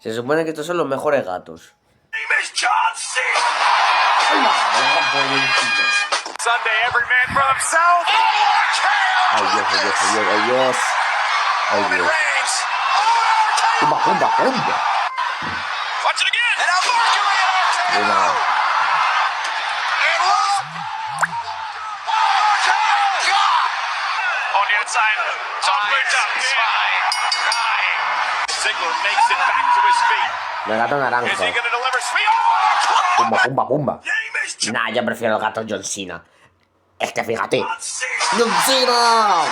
Se supone que estos son los mejores gatos. Sunday, every man for himself. Ay, Dios, ay, Dios, ay, Dios, ay, Dios. Ay, Roman Dios. Reigns. Pumba, pumba, pumba. Watch it again. And now Mercury and RKO. Mira. And look. On the outside, top boots up. Ziggler makes it back to his feet. El gato Is he naranja. going to deliver sweet? Pumba, pumba, pumba. Nah, yo prefiero el gato John Cena. Es que fíjate. ¡John Cena!